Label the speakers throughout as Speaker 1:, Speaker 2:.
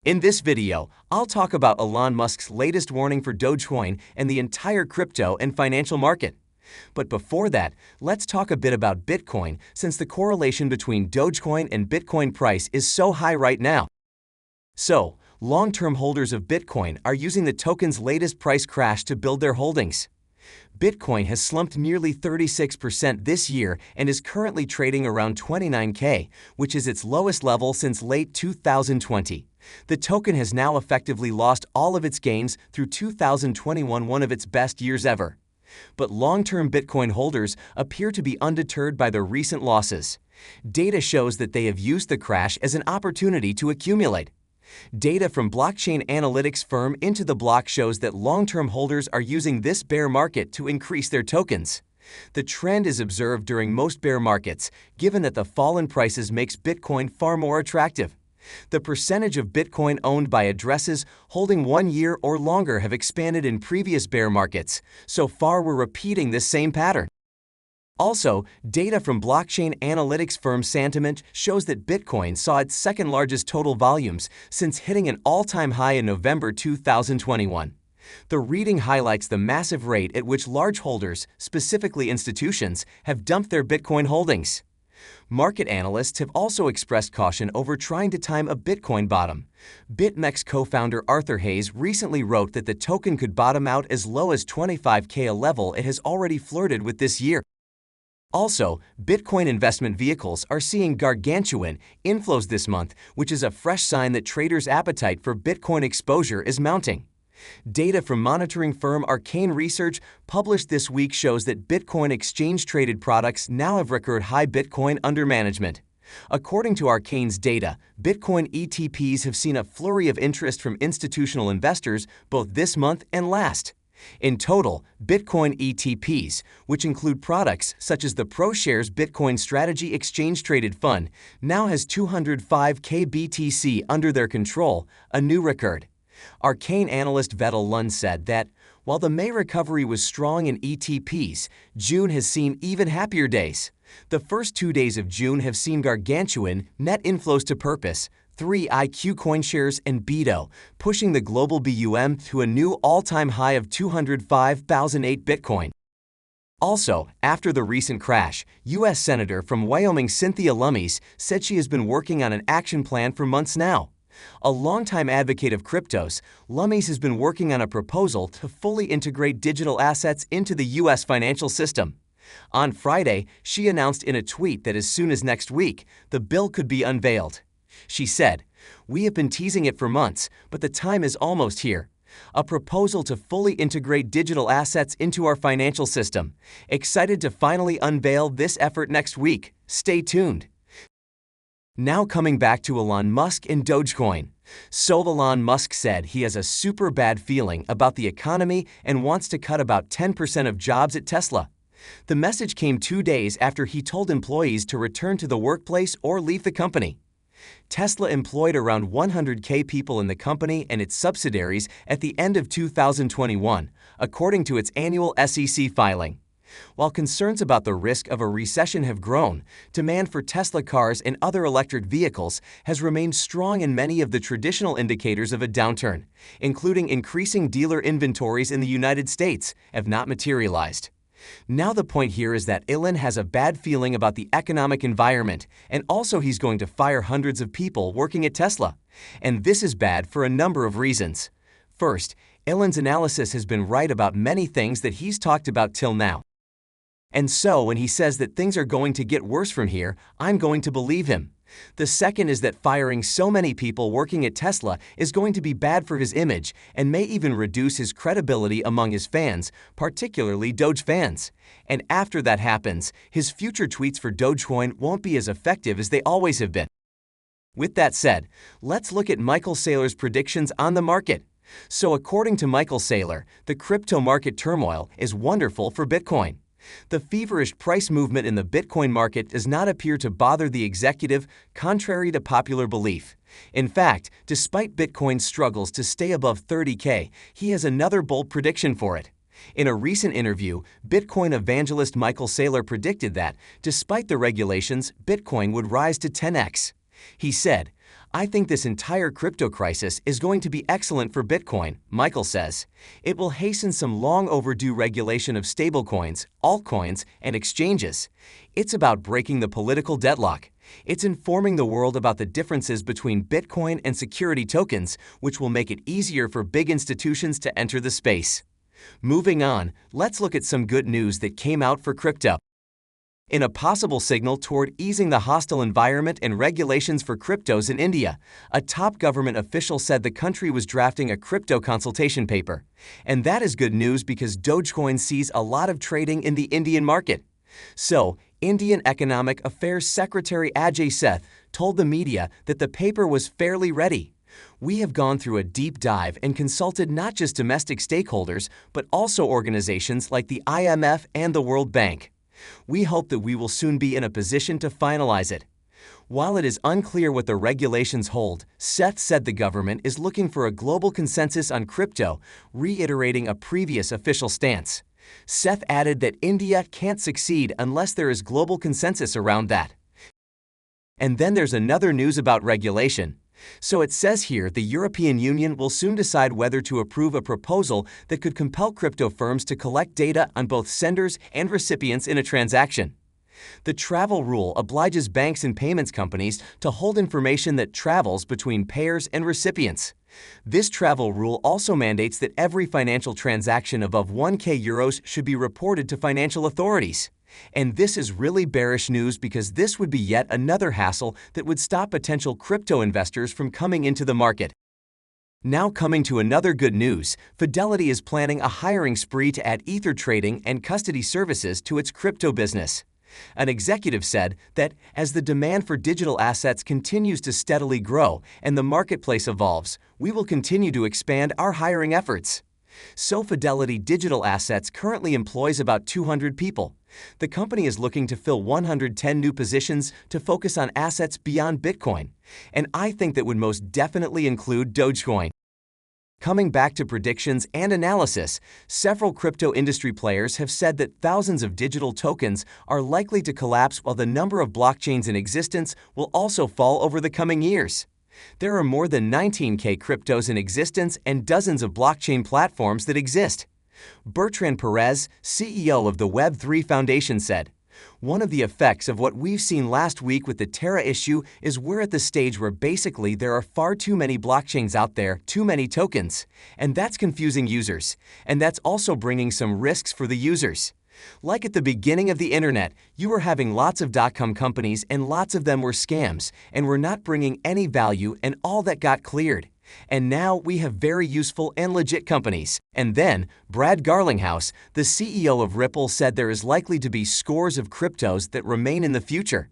Speaker 1: In this video, I'll talk about Elon Musk's latest warning for Dogecoin and the entire crypto and financial market. But before that, let's talk a bit about Bitcoin, since the correlation between Dogecoin and Bitcoin price is so high right now. So, long-term holders of Bitcoin are using the token's latest price crash to build their holdings. Bitcoin has slumped nearly 36% this year and is currently trading around 29K, which is its lowest level since late 2020. The token has now effectively lost all of its gains through 2021, one of its best years ever. But long-term Bitcoin holders appear to be undeterred by the recent losses. Data shows that they have used the crash as an opportunity to accumulate. Data from blockchain analytics firm Into the Block shows that long-term holders are using this bear market to increase their tokens. The trend is observed during most bear markets, given that the fall in prices makes Bitcoin far more attractive. The percentage of Bitcoin owned by addresses holding 1 year or longer have expanded in previous bear markets. So far, we're repeating this same pattern. Also, data from blockchain analytics firm Santiment shows that Bitcoin saw its second largest total volumes since hitting an all-time high in November 2021. The reading highlights the massive rate at which large holders, specifically institutions, have dumped their Bitcoin holdings. Market analysts have also expressed caution over trying to time a Bitcoin bottom. BitMEX co-founder Arthur Hayes recently wrote that the token could bottom out as low as 25K, a level it has already flirted with this year. Also, Bitcoin investment vehicles are seeing gargantuan inflows this month, which is a fresh sign that traders' appetite for Bitcoin exposure is mounting. Data from monitoring firm Arcane Research published this week shows that Bitcoin exchange-traded products now have record high Bitcoin under management. According to Arcane's data, Bitcoin ETPs have seen a flurry of interest from institutional investors both this month and last. In total, Bitcoin ETPs, which include products such as the ProShares Bitcoin Strategy Exchange-Traded Fund, now has 205K BTC under their control, a new record. Arcane analyst Vettel Lund said that, while the May recovery was strong in ETPs, June has seen even happier days. The first 2 days of June have seen gargantuan net inflows to Purpose, 3iQ CoinShares, and Beto, pushing the global BUM to a new all-time high of 205,008 Bitcoin. Also, after the recent crash, U.S. Senator from Wyoming Cynthia Lummis said she has been working on an action plan for months now. A longtime advocate of cryptos, Lummis has been working on a proposal to fully integrate digital assets into the U.S. financial system. On Friday, she announced in a tweet that as soon as next week, the bill could be unveiled. She said, "We have been teasing it for months, but the time is almost here. A proposal to fully integrate digital assets into our financial system. Excited to finally unveil this effort next week. Stay tuned." Now coming back to Elon Musk and Dogecoin. So Elon Musk said he has a super bad feeling about the economy and wants to cut about 10% of jobs at Tesla. The message came 2 days after he told employees to return to the workplace or leave the company. Tesla employed around 100K people in the company and its subsidiaries at the end of 2021, according to its annual SEC filing. While concerns about the risk of a recession have grown, demand for Tesla cars and other electric vehicles has remained strong, and many of the traditional indicators of a downturn, including increasing dealer inventories in the United States, have not materialized. Now the point here is that Elon has a bad feeling about the economic environment, and also he's going to fire hundreds of people working at Tesla. And this is bad for a number of reasons. First, Elon's analysis has been right about many things that he's talked about till now. And so when he says that things are going to get worse from here, I'm going to believe him. The second is that firing so many people working at Tesla is going to be bad for his image and may even reduce his credibility among his fans, particularly Doge fans. And after that happens, his future tweets for Dogecoin won't be as effective as they always have been. With that said, let's look at Michael Saylor's predictions on the market. So according to Michael Saylor, the crypto market turmoil is wonderful for Bitcoin. The feverish price movement in the Bitcoin market does not appear to bother the executive, contrary to popular belief. In fact, despite Bitcoin's struggles to stay above 30K, he has another bold prediction for it. In a recent interview, Bitcoin evangelist Michael Saylor predicted that, despite the regulations, Bitcoin would rise to 10x. He said, I think this entire crypto crisis is going to be excellent for Bitcoin, Michael says. It will hasten some long overdue regulation of stablecoins, altcoins, and exchanges. It's about breaking the political deadlock. It's informing the world about the differences between Bitcoin and security tokens, which will make it easier for big institutions to enter the space. Moving on, let's look at some good news that came out for crypto. In a possible signal toward easing the hostile environment and regulations for cryptos in India, a top government official said the country was drafting a crypto consultation paper. And that is good news because Dogecoin sees a lot of trading in the Indian market. So, Indian Economic Affairs Secretary Ajay Seth told the media that the paper was fairly ready. We have gone through a deep dive and consulted not just domestic stakeholders, but also organizations like the IMF and the World Bank. We hope that we will soon be in a position to finalize it. While it is unclear what the regulations hold, Seth said the government is looking for a global consensus on crypto, reiterating a previous official stance. Seth added that India can't succeed unless there is global consensus around that. And then there's another news about regulation. So it says here the European Union will soon decide whether to approve a proposal that could compel crypto firms to collect data on both senders and recipients in a transaction. The travel rule obliges banks and payments companies to hold information that travels between payers and recipients. This travel rule also mandates that every financial transaction above 1,000 euros should be reported to financial authorities. And this is really bearish news because this would be yet another hassle that would stop potential crypto investors from coming into the market. Now coming to another good news, Fidelity is planning a hiring spree to add Ether trading and custody services to its crypto business. An executive said that as the demand for digital assets continues to steadily grow and the marketplace evolves, we will continue to expand our hiring efforts. So Fidelity Digital Assets currently employs about 200 people. The company is looking to fill 110 new positions to focus on assets beyond Bitcoin, and I think that would most definitely include Dogecoin. Coming back to predictions and analysis, several crypto industry players have said that thousands of digital tokens are likely to collapse while the number of blockchains in existence will also fall over the coming years. There are more than 19,000 cryptos in existence and dozens of blockchain platforms that exist. Bertrand Perez, CEO of the Web3 Foundation, said, "One of the effects of what we've seen last week with the Terra issue is we're at the stage where basically there are far too many blockchains out there, too many tokens, and that's confusing users, and that's also bringing some risks for the users. Like at the beginning of the internet, you were having lots of dot-com companies and lots of them were scams and were not bringing any value and all that got cleared. And now we have very useful and legit companies." And then, Brad Garlinghouse, the CEO of Ripple, said there is likely to be scores of cryptos that remain in the future.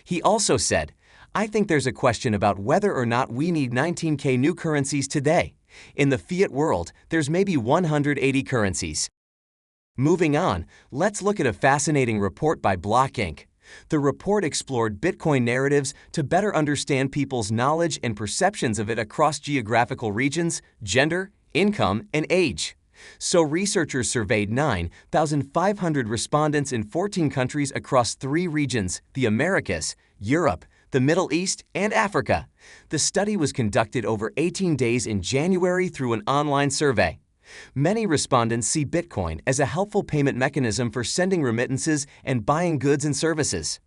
Speaker 1: He also said, "I think there's a question about whether or not we need 19,000 new currencies today. In the fiat world, there's maybe 180 currencies." Moving on, let's look at a fascinating report by Block Inc. The report explored Bitcoin narratives to better understand people's knowledge and perceptions of it across geographical regions, gender, income, and age. So researchers surveyed 9,500 respondents in 14 countries across 3 regions, the Americas, Europe, the Middle East, and Africa. The study was conducted over 18 days in January through an online survey. Many respondents see Bitcoin as a helpful payment mechanism for sending remittances and buying goods and services.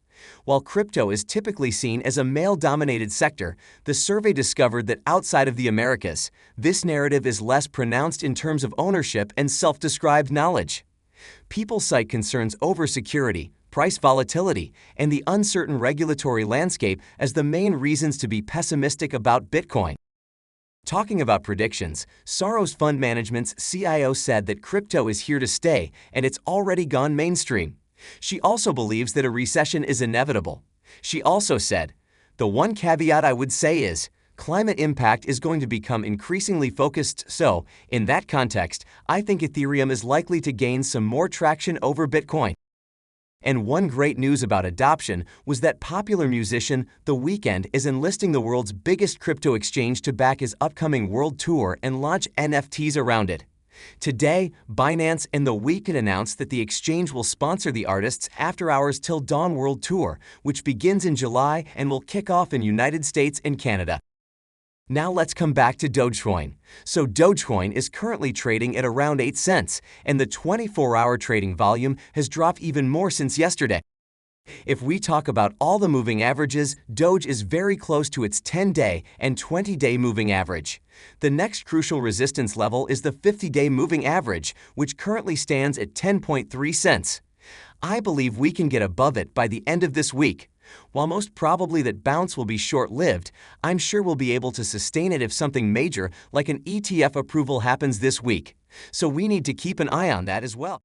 Speaker 1: While crypto is typically seen as a male-dominated sector, the survey discovered that outside of the Americas, this narrative is less pronounced in terms of ownership and self-described knowledge. People cite concerns over security, price volatility, and the uncertain regulatory landscape as the main reasons to be pessimistic about Bitcoin. Talking about predictions, Soros Fund Management's CIO said that crypto is here to stay and it's already gone mainstream. She also believes that a recession is inevitable. She also said, "The one caveat I would say is, climate impact is going to become increasingly focused, so, in that context, I think Ethereum is likely to gain some more traction over Bitcoin." And one great news about adoption was that popular musician The Weeknd is enlisting the world's biggest crypto exchange to back his upcoming world tour and launch NFTs around it. Today, Binance and The Weeknd announced that the exchange will sponsor the artist's After Hours Till Dawn World Tour, which begins in July and will kick off in United States and Canada. Now let's come back to Dogecoin. So Dogecoin is currently trading at around 8 cents, and the 24-hour trading volume has dropped even more since yesterday. If we talk about all the moving averages, Doge is very close to its 10-day and 20-day moving average. The next crucial resistance level is the 50-day moving average, which currently stands at 10.3 cents. I believe we can get above it by the end of this week. While most probably that bounce will be short-lived, I'm sure we'll be able to sustain it if something major like an ETF approval happens this week. So we need to keep an eye on that as well.